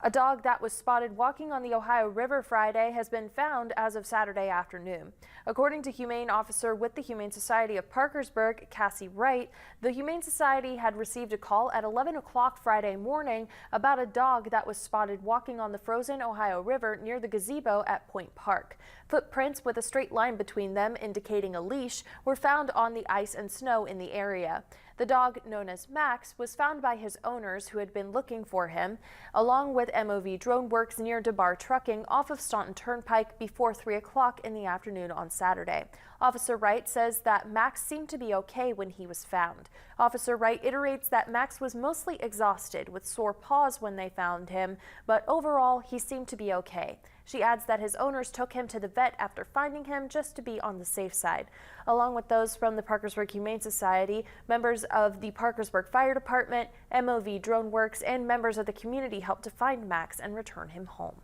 A dog that was spotted walking on the Ohio River Friday has been found as of Saturday afternoon. According to Humane Officer with the Humane Society of Parkersburg, Cassie Wright, the Humane Society had received a call at 11 o'clock Friday morning about a dog that was spotted walking on the frozen Ohio River near the gazebo at Point Park. Footprints with a straight line between them indicating a leash were found on the ice and snow in the area. The dog, known as Max, was found by his owners who had been looking for him, along with MOV Drone Works near DeBar Trucking off of Staunton Turnpike before 3 o'clock in the afternoon on Saturday. Officer Wright says that Max seemed to be okay when he was found. Officer Wright iterates that Max was mostly exhausted with sore paws when they found him, but overall he seemed to be okay. She adds that his owners took him to the vet after finding him just to be on the safe side. Along with those from the Parkersburg Humane Society, members of the Parkersburg Fire Department, MOV Drone Works, and members of the community helped to find Max and return him home.